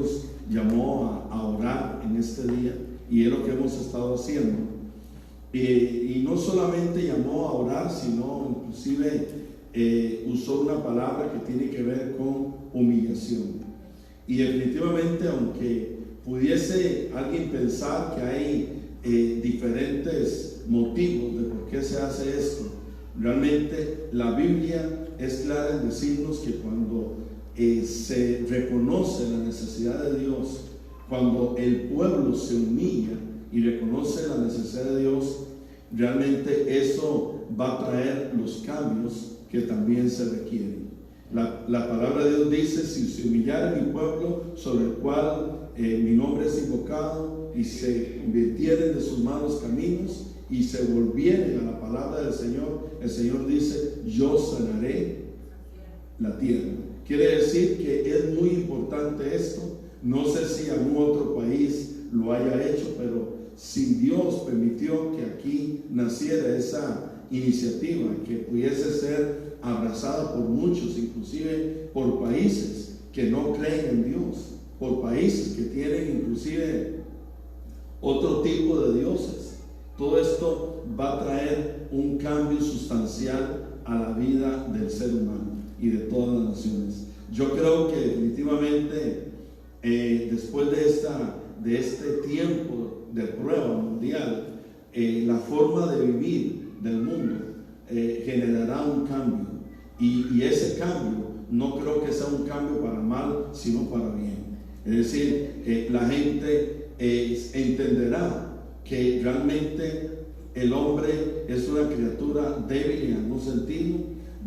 Dios llamó a orar en este día, y es lo que hemos estado haciendo. Y no solamente llamó a orar, sino inclusive usó una palabra que tiene que ver con humillación. Y definitivamente, aunque pudiese alguien pensar que hay diferentes motivos de por qué se hace esto, realmente la Biblia es clara en decirnos que cuando se reconoce la necesidad de Dios, cuando el pueblo se humilla y reconoce la necesidad de Dios, realmente eso va a traer los cambios que también se requieren. La palabra de Dios dice: si se humillara mi pueblo, sobre el cual mi nombre es invocado, y se convirtieren de sus malos caminos y se volvieren a la palabra del Señor, el Señor dice: yo sanaré la tierra. Quiere decir que es muy importante esto. No sé si algún otro país lo haya hecho, pero si Dios permitió que aquí naciera esa iniciativa, que pudiese ser abrazada por muchos, inclusive por países que no creen en Dios, por países que tienen inclusive otro tipo de dioses, todo esto va a traer un cambio sustancial a la vida del ser humano y de todas las naciones. Yo creo que definitivamente después de este tiempo de prueba mundial, la forma de vivir del mundo generará un cambio, y ese cambio no creo que sea un cambio para mal, sino para bien. Es decir, la gente entenderá que realmente el hombre es una criatura débil en algún sentido,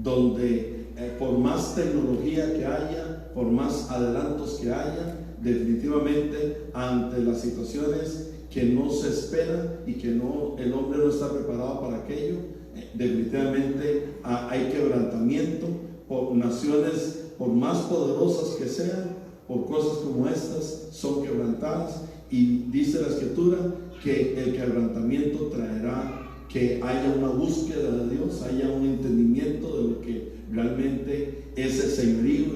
donde por más tecnología que haya, por más adelantos que haya, definitivamente ante las situaciones que no se esperan y que el hombre no está preparado para aquello, definitivamente hay quebrantamiento. Por naciones, por más poderosas que sean, por cosas como estas, son quebrantadas, y dice la Escritura que el quebrantamiento traerá que haya una búsqueda de Dios, haya un entendimiento de lo que realmente es el señorío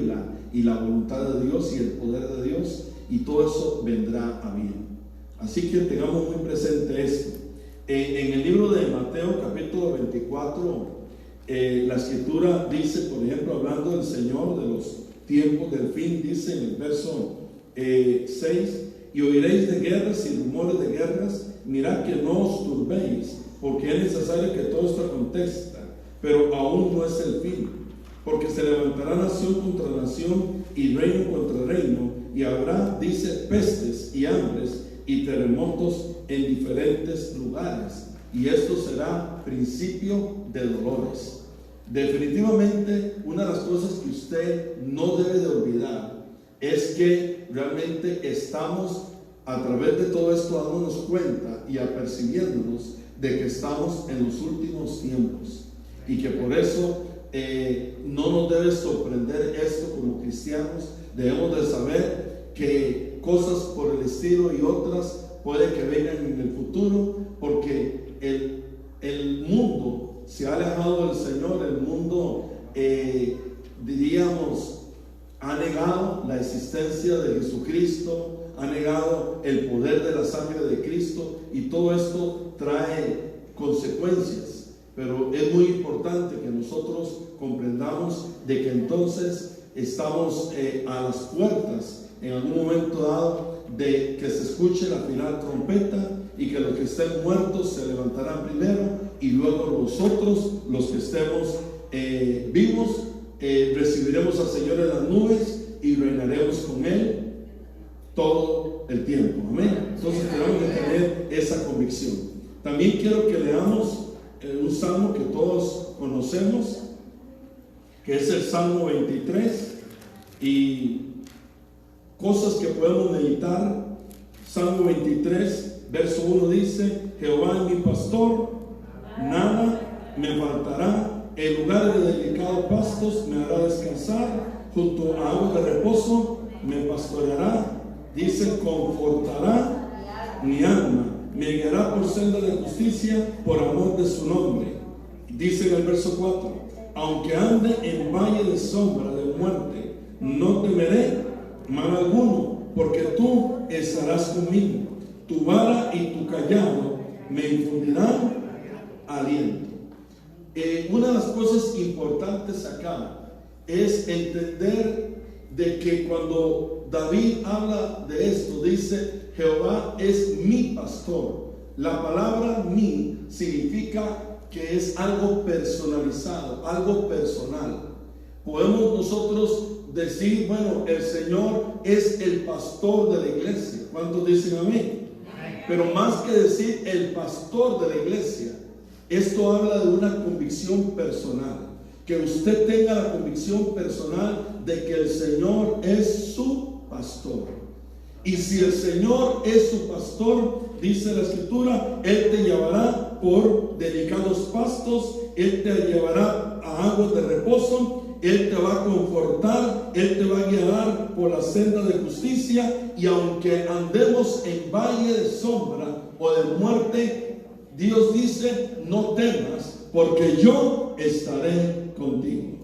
y la voluntad de Dios y el poder de Dios, y todo eso vendrá a bien. Así que tengamos muy presente esto. En el libro de Mateo capítulo 24, la Escritura dice, por ejemplo, hablando del Señor de los tiempos del fin, dice en el verso 6: y oiréis de guerras y rumores de guerras, mirad que no os turbéis, porque es necesario que todo esto acontezca, pero aún no es el fin, porque se levantará nación contra nación y reino contra reino, y habrá, dice, pestes y hambres y terremotos en diferentes lugares, y esto será principio de dolores. Definitivamente, una de las cosas que usted no debe de olvidar es que realmente estamos, a través de todo esto, dándonos cuenta y apercibiéndonos de que estamos en los últimos tiempos, y que por eso no nos debe sorprender esto como cristianos. Debemos de saber que cosas por el estilo y otras puede que vengan en el futuro, porque el mundo se ha alejado del Señor. El mundo, ha negado la existencia de Jesucristo, ha negado el poder de la sangre de Cristo, y todo esto trae consecuencias. Pero es muy importante que nosotros comprendamos de que entonces estamos a las puertas, en algún momento dado, de que se escuche la final trompeta, y que los que estén muertos se levantarán primero, y luego nosotros, los que estemos vivos, recibiremos al Señor en las nubes y reinaremos con Él todo el tiempo. Amén. Entonces tenemos que tener esa convicción. También quiero que leamos un salmo que todos conocemos, que es el Salmo 23, y cosas que podemos meditar. Salmo 23, verso 1 dice: Jehová es mi pastor, nada me faltará. En lugares de delicados pastos me hará descansar, junto a aguas de reposo me pastoreará. Dice: confortará mi alma, me guiará por senda de justicia por amor de su nombre. Dice en el verso 4: aunque ande en valle de sombra de muerte, no temeré, mal alguno, porque tú estarás conmigo. Tu vara y tu cayado me infundirán aliento. Una de las cosas importantes acá es entender de que cuando David habla de esto, dice: Jehová es mi pastor. La palabra mi significa que es algo personalizado, algo personal. Podemos nosotros decir, bueno, el Señor es el pastor de la iglesia. ¿Cuántos dicen amén? Pero más que decir el pastor de la iglesia, esto habla de una convicción personal. Que usted tenga la convicción personal de que el Señor es su pastor. Y si el Señor es su pastor, dice la Escritura, Él te llevará por delicados pastos, Él te llevará a aguas de reposo, Él te va a confortar, Él te va a guiar por la senda de justicia. Y aunque andemos en valle de sombra o de muerte, Dios dice: no temas, porque yo estaré contigo.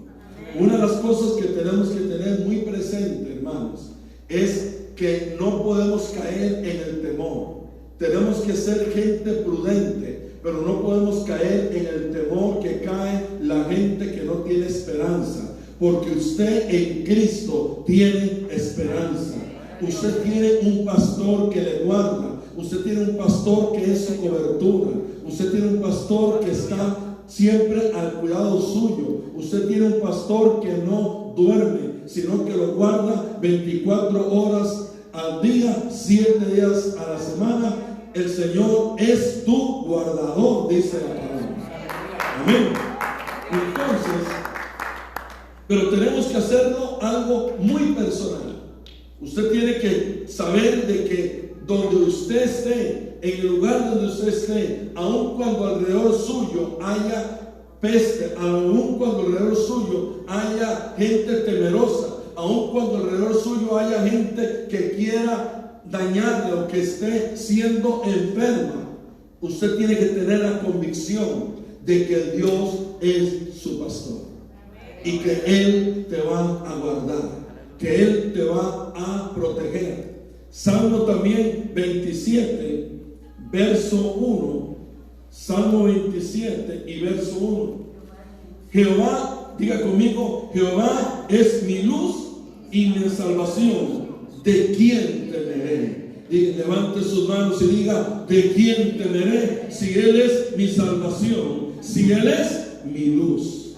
Una de las cosas que tenemos que tener muy presente, hermanos, es que no podemos caer en el temor. Tenemos que ser gente prudente, pero no podemos caer en el temor que cae la gente que no tiene esperanza, porque usted en Cristo tiene esperanza. Usted tiene un pastor que le guarda, usted tiene un pastor que es su cobertura, usted tiene un pastor que está siempre al cuidado suyo, usted tiene un pastor que no duerme, sino que lo guarda 24 horas al día, 7 días a la semana. El Señor es tu guardador, dice la palabra. Amén. Entonces, pero tenemos que hacerlo algo muy personal. Usted tiene que saber de que donde usted esté, en el lugar donde usted esté, aun cuando alrededor suyo haya peste, aun cuando alrededor suyo haya gente temerosa, aun cuando alrededor suyo haya gente que quiera dañarle o que esté siendo enferma, usted tiene que tener la convicción de que Dios es su pastor y que Él te va a guardar, que Él te va a proteger. Salmo también 27, verso 1. Salmo 27 y verso 1. Jehová, diga conmigo: Jehová es mi luz y mi salvación. ¿De quién temeré? Levante sus manos y diga: ¿de quién temeré? Si Él es mi salvación, si Él es mi luz.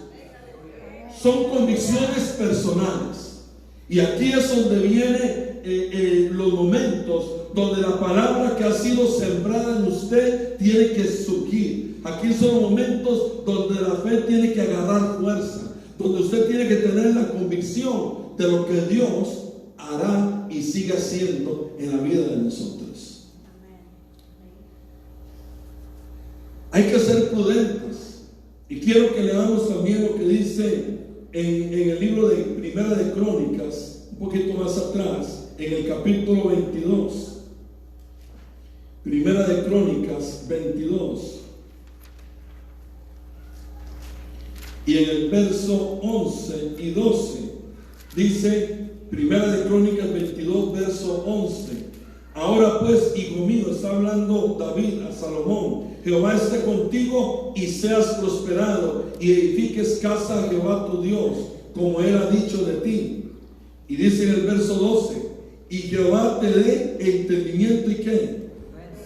Son convicciones personales. Y aquí es donde vienen los momentos donde la palabra que ha sido sembrada en usted tiene que surgir. Aquí son los momentos donde la fe tiene que agarrar fuerza, donde usted tiene que tener la convicción de lo que Dios hará y sigue haciendo en la vida de nosotros. Hay que ser prudentes. Y quiero que leamos también lo que dice en el libro de Primera de Crónicas, un poquito más atrás, en el capítulo 22. Primera de Crónicas 22. Y en el verso 11 y 12 dice, Primera de Crónicas 22, verso 11: ahora pues, hijo mío, está hablando David a Salomón, Jehová esté contigo y seas prosperado, y edifiques casa a Jehová tu Dios, como Él ha dicho de ti. Y dice en el verso 12: y Jehová te dé entendimiento y ¿qué?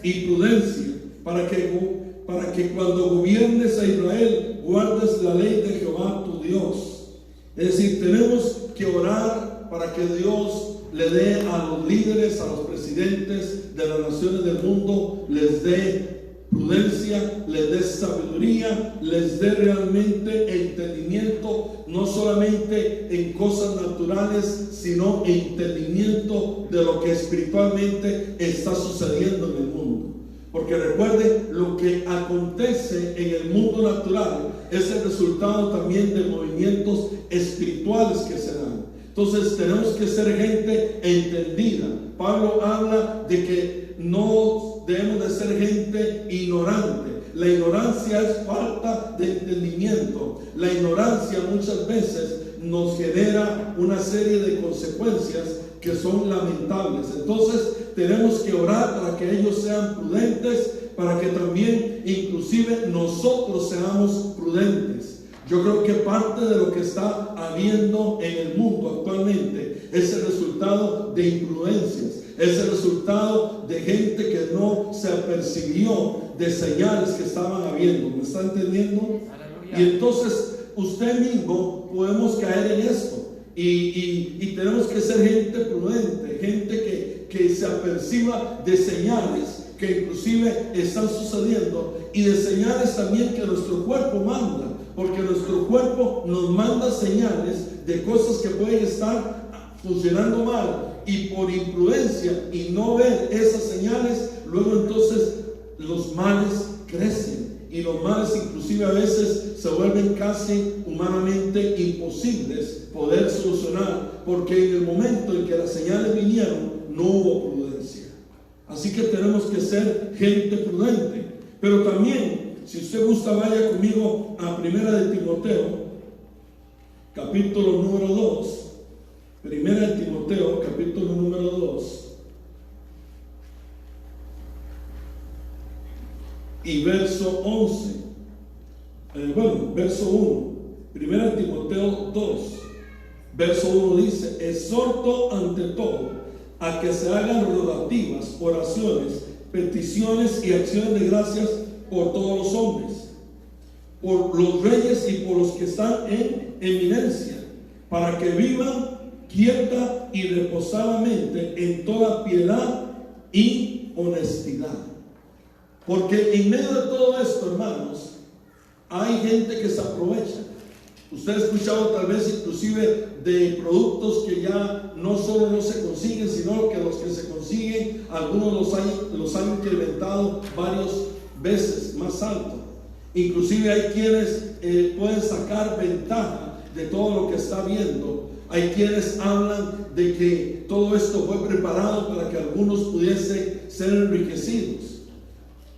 Y prudencia, para que cuando gobiernes a Israel guardes la ley de Jehová tu Dios. Es decir, tenemos que orar para que Dios le dé a los líderes, a los presidentes de las naciones del mundo, les dé prudencia, les dé sabiduría, les dé realmente entendimiento, no solamente en cosas naturales, sino entendimiento de lo que espiritualmente está sucediendo en el mundo. Porque recuerde, lo que acontece en el mundo natural es el resultado también de movimientos espirituales que se dan. Entonces tenemos que ser gente entendida. Pablo habla de que no debemos de ser gente ignorante. La ignorancia es falta de entendimiento. La ignorancia muchas veces nos genera una serie de consecuencias que son lamentables. Entonces tenemos que orar para que ellos sean prudentes, para que también inclusive nosotros seamos prudentes. Yo creo que parte de lo que está habiendo en el mundo actualmente es el resultado de imprudencias, es el resultado de gente que no se apercibió de señales que estaban habiendo. ¿Me está entendiendo? Aleluya. Y entonces usted mismo podemos caer en esto. Y tenemos que ser gente prudente, gente que se aperciba de señales que inclusive están sucediendo, y de señales también que nuestro cuerpo manda, porque nuestro cuerpo nos manda señales de cosas que pueden estar funcionando mal, y por imprudencia y no ver esas señales, luego entonces los males crecen. Y los males inclusive a veces se vuelven casi humanamente imposibles poder solucionar, porque en el momento en que las señales vinieron no hubo prudencia. Así que tenemos que ser gente prudente. Pero también, si usted gusta, vaya conmigo a 1 de Timoteo, capítulo número 2. 1 de Timoteo, capítulo número 2. Y verso 11, verso 1, 1 Timoteo 2, verso 1 dice: exhorto ante todo a que se hagan rogativas, oraciones, peticiones y acciones de gracias por todos los hombres, por los reyes y por los que están en eminencia, para que vivan quieta y reposadamente en toda piedad y honestidad. Porque en medio de todo esto, hermanos, hay gente que se aprovecha. Usted ha escuchado tal vez inclusive de productos que ya no solo no se consiguen, sino que los que se consiguen, algunos los han incrementado varias veces más alto. Inclusive hay quienes pueden sacar ventaja de todo lo que está viendo. Hay quienes hablan de que todo esto fue preparado para que algunos pudiesen ser enriquecidos.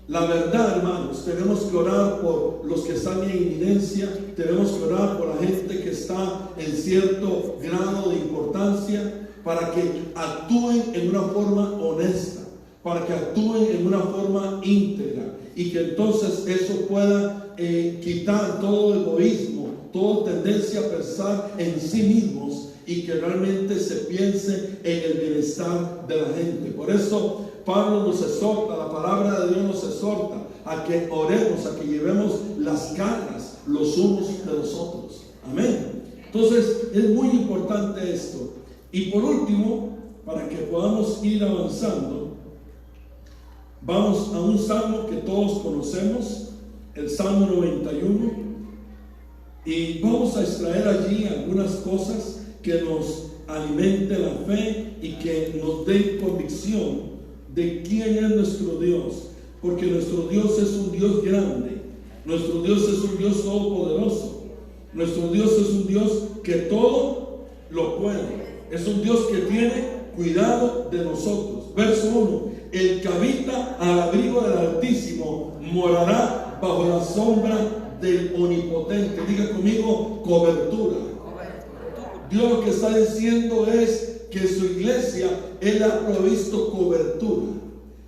La verdad, hermanos, tenemos que orar por los que están en eminencia, tenemos que orar por la gente que está en cierto grado de importancia, para que actúen en una forma honesta, para que actúen en una forma íntegra, y que entonces eso pueda quitar todo egoísmo, toda tendencia a pensar en sí mismos, y que realmente se piense en el bienestar de la gente. Por eso Pablo nos exhorta, la palabra de Dios nos exhorta a que oremos, a que llevemos las cargas los unos de los otros. Amén. Entonces es muy importante esto. Y por último, para que podamos ir avanzando, vamos a un salmo que todos conocemos, el Salmo 91, y vamos a extraer allí algunas cosas que nos alimente la fe y que nos den convicción de quién es nuestro Dios, porque nuestro Dios es un Dios grande, nuestro Dios es un Dios todopoderoso, nuestro Dios es un Dios que todo lo puede, es un Dios que tiene cuidado de nosotros. Verso 1: el que habita al abrigo del Altísimo morará bajo la sombra del Omnipotente. Diga conmigo: cobertura. Dios lo que está diciendo es que su iglesia, Él ha provisto cobertura.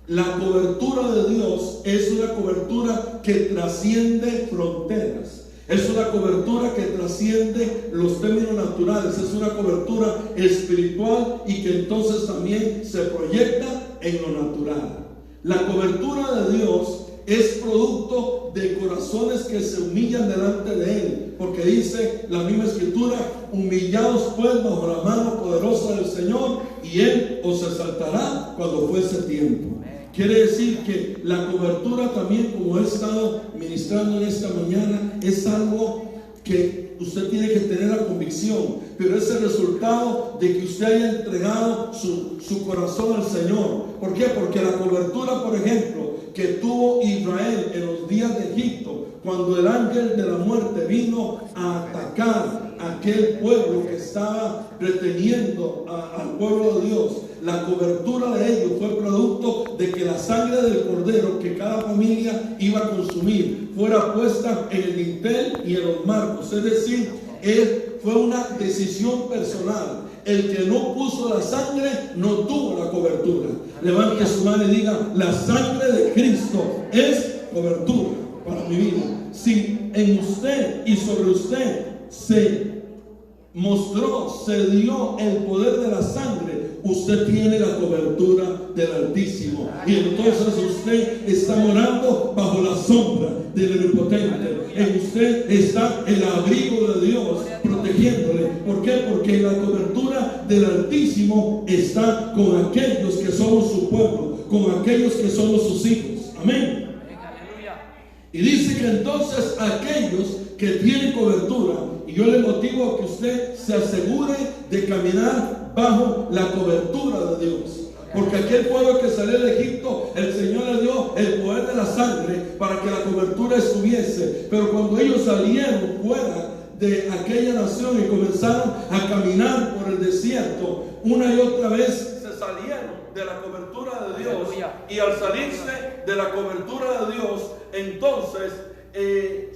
La cobertura de Dios es una cobertura que trasciende fronteras. Es una cobertura que trasciende los términos naturales. Es una cobertura espiritual y que entonces también se proyecta en lo natural. La cobertura de Dios es producto de corazones que se humillan delante de Él, porque dice la misma escritura: humillaos pues bajo la mano poderosa del Señor, y Él os exaltará cuando fuese tiempo. Quiere decir que la cobertura también, como he estado ministrando en esta mañana, es algo que usted tiene que tener la convicción, pero es el resultado de que usted haya entregado su corazón al Señor. ¿Por qué? Porque la cobertura, por ejemplo, que tuvo Israel en los días de Egipto, cuando el ángel de la muerte vino a atacar a aquel pueblo que estaba reteniendo al pueblo de Dios, la cobertura de ellos fue producto de que la sangre del cordero que cada familia iba a consumir fuera puesta en el dintel y en los marcos. Es decir, fue una decisión personal. El que no puso la sangre no tuvo la cobertura. Levante su mano y diga: la sangre de Cristo es cobertura para mi vida. Si en usted y sobre usted se mostró, se dio el poder de la sangre, usted tiene la cobertura del Altísimo, y entonces usted está morando bajo la sombra del Omnipotente. En usted está el abrigo de Dios protegiéndole. ¿Por qué? Porque la cobertura del Altísimo está con aquellos que somos su pueblo, con aquellos que somos sus hijos. Amén. Y dice que entonces aquellos que tienen cobertura, y yo le motivo a que usted se asegure de caminar bajo la cobertura de Dios. Porque aquel pueblo que salió de Egipto, el Señor le dio el poder de la sangre para que la cobertura estuviese. Pero cuando ellos salieron fuera de aquella nación y comenzaron a caminar por el desierto, una y otra vez se salieron de la cobertura de Dios. Y al salirse de la cobertura de Dios, entonces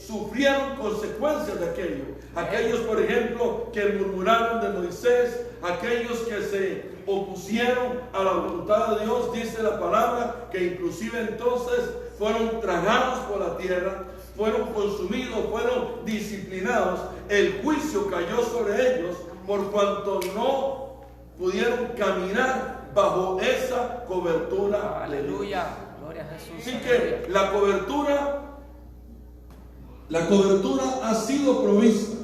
sufrieron consecuencias de aquello. Aquellos, por ejemplo, que murmuraron de Moisés, aquellos que se opusieron a la voluntad de Dios, dice la palabra que inclusive entonces fueron tragados por la tierra, fueron consumidos, fueron disciplinados. El juicio cayó sobre ellos por cuanto no pudieron caminar bajo esa cobertura. Aleluya, gloria a Jesús. Así que la cobertura ha sido provista,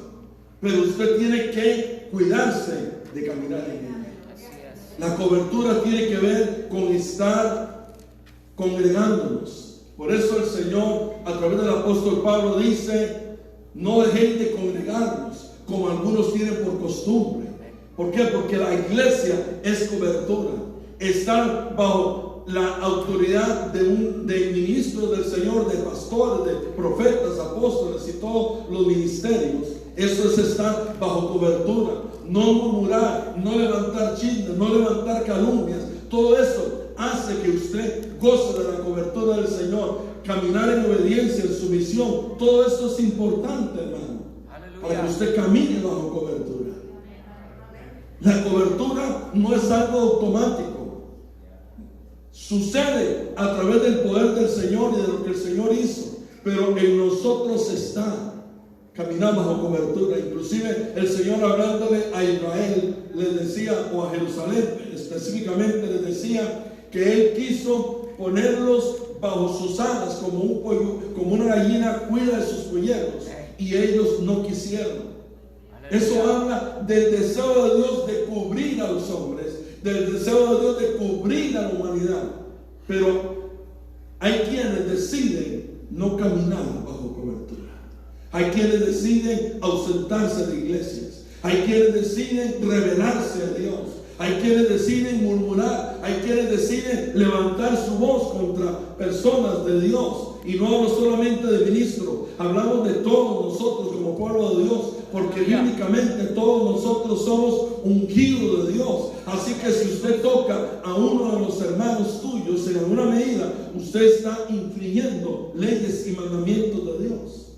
pero usted tiene que cuidarse de caminar en ella. La cobertura tiene que ver con estar congregándonos. Por eso el Señor, a través del apóstol Pablo, dice: no dejéis de congregarnos, como algunos tienen por costumbre. ¿Por qué? Porque la iglesia es cobertura. Estar bajo la autoridad de ministros del Señor, de pastores, de profetas, apóstoles y todos los ministerios, eso es estar bajo cobertura. No murmurar, no levantar chismes, no levantar calumnias. Todo eso hace que usted goce de la cobertura del Señor. Caminar en obediencia, en sumisión, todo esto es importante, hermano. Aleluya. Para que usted camine bajo cobertura. La cobertura no es algo automático. Sucede a través del poder del Señor y de lo que el Señor hizo. Pero en nosotros está caminar bajo cobertura. Inclusive el Señor, hablándole a Israel, les decía, o a Jerusalén específicamente, les decía que Él quiso ponerlos bajo sus alas como un pollo, como una gallina cuida de sus polluelos, y ellos no quisieron. Eso habla del deseo de Dios de cubrir a los hombres, del deseo de Dios de cubrir a la humanidad. Pero hay quienes deciden no caminar bajo cobertura. Hay quienes deciden ausentarse de iglesias. Hay quienes deciden rebelarse a Dios. Hay quienes deciden murmurar. Hay quienes deciden levantar su voz contra personas de Dios. Y no hablo solamente de ministros, hablamos de todos nosotros como pueblo de Dios, porque bíblicamente todos nosotros somos ungidos de Dios. Así que si usted toca a uno de los hermanos tuyos, en alguna medida usted está infringiendo leyes y mandamientos de Dios.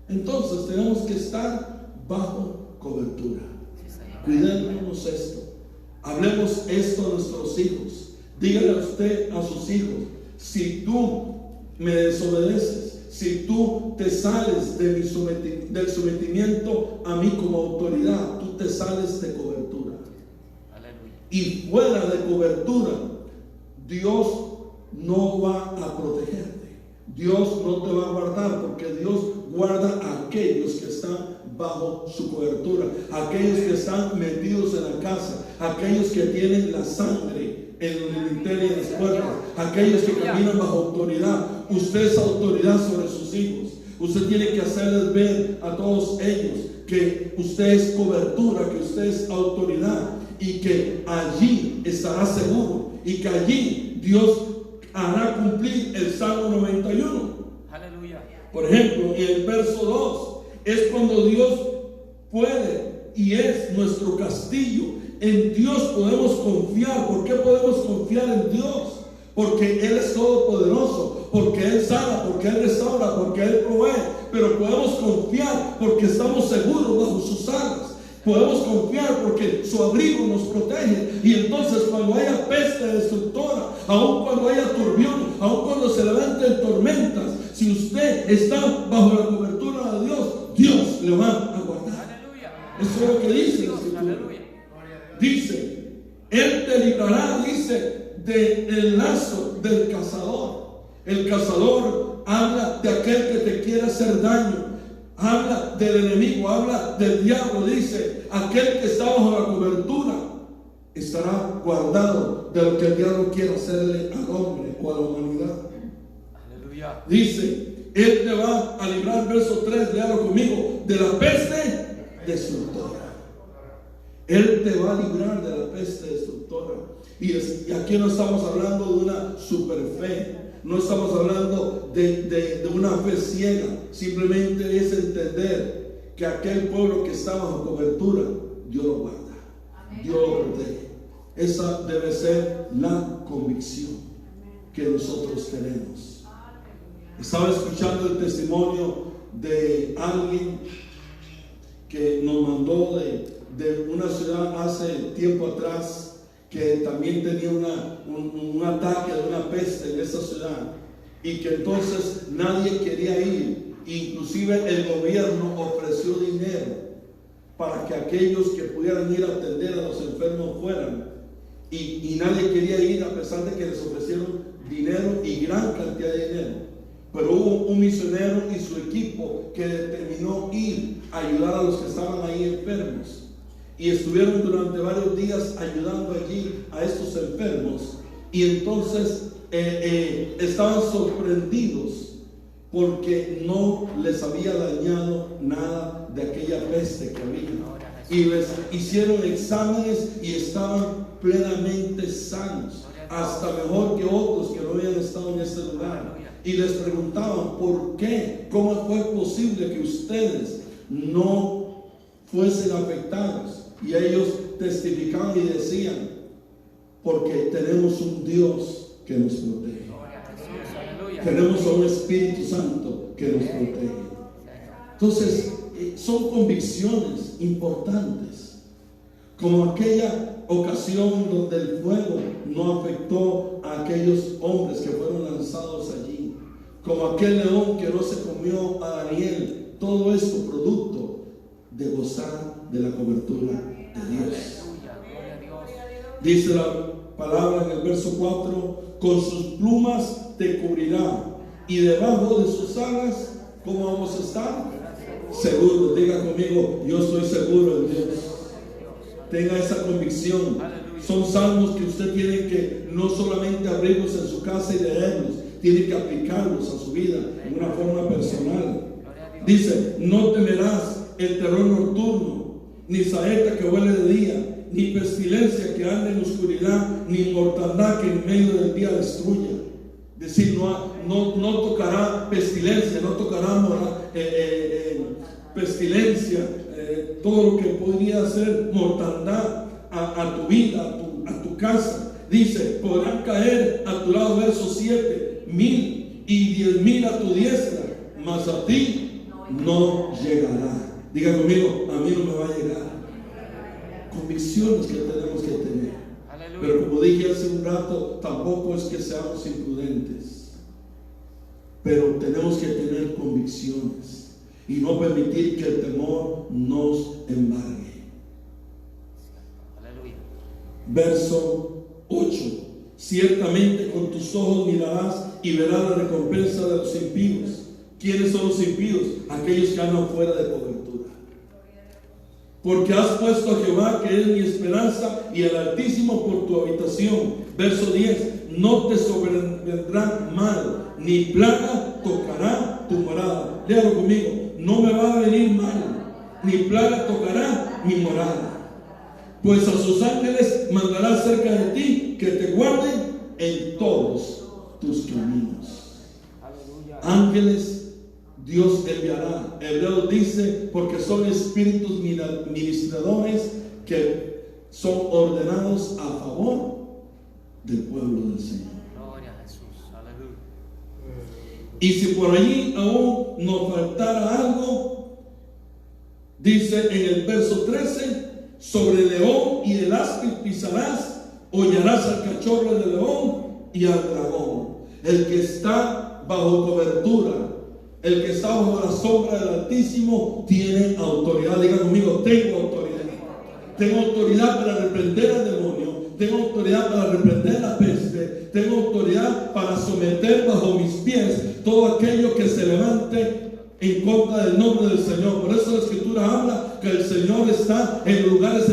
Entonces tenemos que estar bajo cobertura. Cuidémonos esto. Hablemos esto a nuestros hijos. Dígale a usted, a sus hijos: si tú me desobedeces, si tú te sales de del sometimiento a mí como autoridad, tú te sales de cobertura. Aleluya. Y fuera de cobertura, Dios no va a protegerte. Dios no te va a guardar, porque Dios guarda a aquellos que están bajo su cobertura, aquellos que están metidos en la casa, aquellos que tienen la sangre en el dintel y en las puertas, aquellos que caminan bajo autoridad. Usted es autoridad sobre sus hijos. Usted tiene que hacerles ver a todos ellos que usted es cobertura, que usted es autoridad, y que allí estará seguro, y que allí Dios hará cumplir el Salmo 91. Aleluya. Por ejemplo, en el verso 2 es cuando Dios puede y es nuestro castillo. En Dios podemos confiar. ¿Por qué podemos confiar en Dios? Porque Él es todopoderoso, porque Él sana, porque Él restaura, porque Él provee. Pero podemos confiar porque estamos seguros bajo sus alas. Podemos confiar porque su abrigo nos protege. Y entonces cuando haya peste destructora, aun cuando haya turbión, aun cuando se levanten tormentas, si usted está bajo la cobertura de Dios, Dios le va a guardar. Eso es lo que dice la Escritura. Dice, Él te librará, dice, del lazo del cazador. El cazador habla de aquel que te quiere hacer daño. Habla del enemigo, habla del diablo. Dice, aquel que está bajo la cobertura estará guardado de lo que el diablo quiere hacerle al hombre o a la humanidad. Aleluya. Dice, Él te va a librar, verso 3, léalo conmigo, de la peste destructora. Él te va a librar de la peste destructora. Y aquí no estamos hablando de una super fe. No estamos hablando de una fe ciega. Simplemente es entender que aquel pueblo que está bajo cobertura, Dios lo guarda. Dios lo protege. Esa debe ser la convicción que nosotros tenemos. Estaba escuchando el testimonio de alguien que nos mandó de una ciudad hace tiempo atrás, que también tenía un ataque de una peste en esa ciudad, y que entonces nadie quería ir. Inclusive el gobierno ofreció dinero para que aquellos que pudieran ir a atender a los enfermos fueran, y nadie quería ir, a pesar de que les ofrecieron dinero y gran cantidad de dinero. Pero hubo un misionero y su equipo que determinó ir a ayudar a los que estaban ahí enfermos. Y estuvieron durante varios días ayudando allí a estos enfermos. Y entonces estaban sorprendidos porque no les había dañado nada de aquella peste que había. Y les hicieron exámenes y estaban plenamente sanos, hasta mejor que otros que no habían estado en ese lugar. Y les preguntaban, ¿por qué? ¿Cómo fue posible que ustedes no fuesen afectados? Y ellos testificaban y decían, porque tenemos un Dios que nos protege. Tenemos a un Espíritu Santo que nos protege. Entonces, son convicciones importantes. Como aquella ocasión donde el fuego no afectó a aquellos hombres que fueron lanzados allí. Como aquel león que no se comió a Daniel. Todo esto producto de gozar de la cobertura de Dios. Dice la palabra en el verso 4, con sus plumas te cubrirá y debajo de sus alas, ¿cómo vamos a estar? Seguros. Diga conmigo, yo estoy seguro en Dios. Tenga esa convicción. Son salmos que usted tiene que no solamente abrirlos en su casa y leerlos, tiene que aplicarlos a su vida de una forma personal. Dice, no temerás el terror nocturno, ni saeta que huele de día, ni pestilencia que ande en oscuridad, ni mortandad que en medio del día destruya. Es decir, no tocará pestilencia, no tocará pestilencia, todo lo que podría ser mortandad a tu vida, a tu casa. Dice, podrán caer a tu lado, verso 7, 1000 y 10,000 a tu diestra, mas a ti no llegará. Diga conmigo, a mí no me va a llegar. Convicciones que tenemos que tener. Aleluya. Pero como dije hace un rato, tampoco es que seamos imprudentes. Pero tenemos que tener convicciones y no permitir que el temor nos embargue. Aleluya. Verso 8. Ciertamente con tus ojos mirarás y verás la recompensa de los impíos. ¿Quiénes son los impíos? Aquellos que andan fuera de cobertura. Porque has puesto a Jehová, que es mi esperanza, y al Altísimo por tu habitación. Verso 10. No te sobrevendrá mal, ni plaga tocará tu morada. Léalo conmigo. No me va a venir mal, ni plaga tocará mi morada. Pues a sus ángeles mandará cerca de ti, que te guarden en todos tus caminos. Ángeles Dios enviará. Hebreos dice, porque son espíritus ministradores que son ordenados a favor del pueblo del Señor. Gloria a Jesús. Aleluya. Y si por allí aún nos faltara algo, Dice en el verso 13: sobre el león y el áspid pisarás, hollarás al cachorro del león y al dragón. El que está bajo cobertura, el que está bajo la sombra del Altísimo, tiene autoridad. Diga conmigo: tengo autoridad. Tengo autoridad para reprender al demonio. Tengo autoridad para reprender la peste. Tengo autoridad para someter bajo mis pies todo aquello que se levante en contra del nombre del Señor. Por eso la Escritura habla que el Señor está en los lugares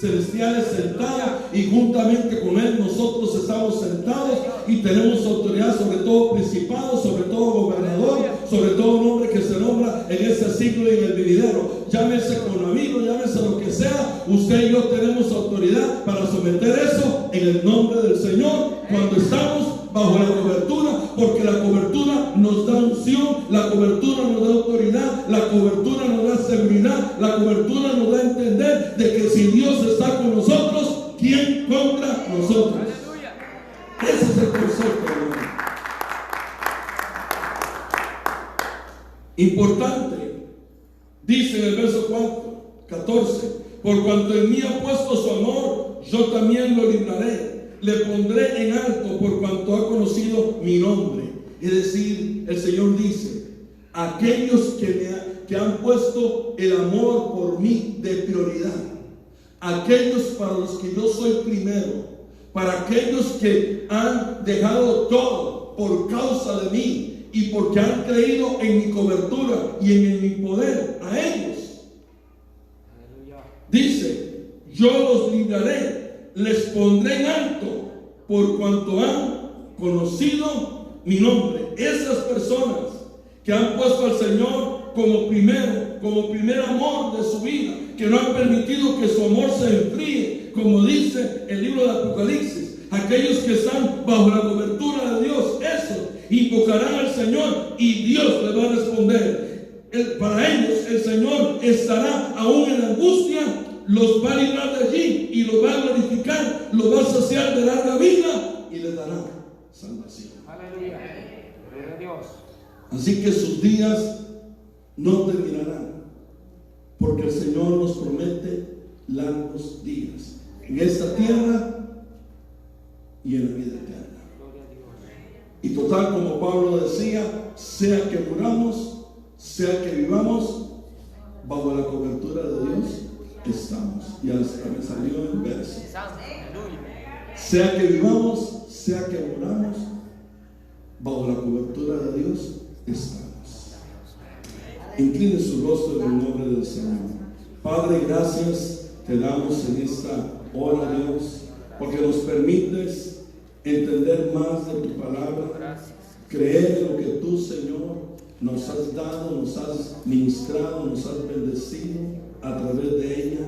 celestiales sentado, y juntamente con Él nosotros estamos sentados y tenemos autoridad sobre todo principado, sobre todo gobernador, sobre todo un hombre que se nombra en ese siglo y en el venidero. Llámese coronavirus, llámese lo que sea, usted y yo tenemos autoridad para someter eso en el nombre del Señor cuando estamos bajo la cobertura, porque la cobertura nos da unción, la cobertura nos da autoridad, la cobertura nos da seguridad, la cobertura nos da a entender de que si Dios está con nosotros, ¿quién contra nosotros? Ese es el concepto, hermano. Importante, dice en el verso 14: por cuanto en mí ha puesto su amor, yo también lo libraré. Le pondré en alto por cuanto ha conocido mi nombre. Es decir, el Señor dice: aquellos que han puesto el amor por mí de prioridad, aquellos para los que yo soy primero, para aquellos que han dejado todo por causa de mí y porque han creído en mi cobertura y en mi poder, a ellos dice: yo los libraré. Les pondré en alto por cuanto han conocido mi nombre. Esas personas que han puesto al Señor como primer amor de su vida, que no han permitido que su amor se enfríe, como dice el libro de Apocalipsis, aquellos que están bajo la cobertura de Dios, esos invocarán al Señor y Dios les va a responder. Para ellos el Señor estará aún en angustia, los va a librar de allí y los va a glorificar, los va a saciar de larga vida y les dará salvación. Aleluya. Gloria a Dios. Así que sus días no terminarán, porque el Señor nos promete largos días en esta tierra y en la vida eterna. Y total, como Pablo decía, sea que muramos, sea que vivamos, bajo la cobertura de Dios estamos. Y hasta me salió el verso. Sea que vivamos, sea que muramos, bajo la cobertura de Dios estamos. Incline su rostro en el nombre del Señor. Padre, gracias te damos en esta hora, Dios, porque nos permites entender más de tu palabra, creer en lo que tú, Señor, nos has dado, nos has ministrado, nos has bendecido a través de ella.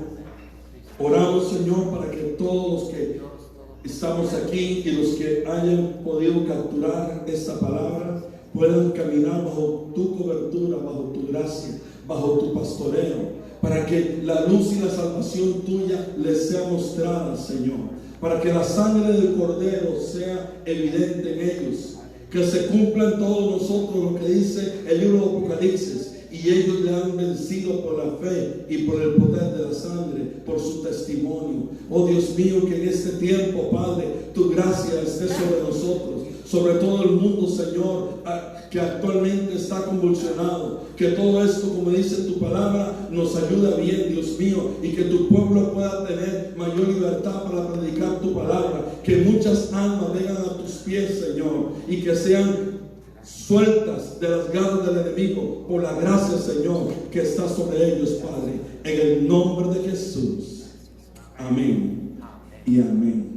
Oramos, Señor, para que todos los que estamos aquí y los que hayan podido capturar esta palabra puedan caminar bajo tu cobertura, bajo tu gracia, bajo tu pastoreo, para que la luz y la salvación tuya les sea mostrada, Señor, para que la sangre del Cordero sea evidente en ellos, que se cumpla en todos nosotros lo que dice el libro de Apocalipsis, y ellos le han vencido por la fe y por el poder de la sangre, por su testimonio. Oh Dios mío, que en este tiempo, Padre, tu gracia esté sobre nosotros, sobre todo el mundo, Señor, que actualmente está convulsionado. Que todo esto, como dice tu palabra, nos ayuda bien, Dios mío, y que tu pueblo pueda tener mayor libertad para predicar tu palabra. Que muchas almas vengan a tus pies, Señor, y que sean sueltas de las garras del enemigo por la gracia, Señor, que está sobre ellos, Padre, en el nombre de Jesús. Amén y amén.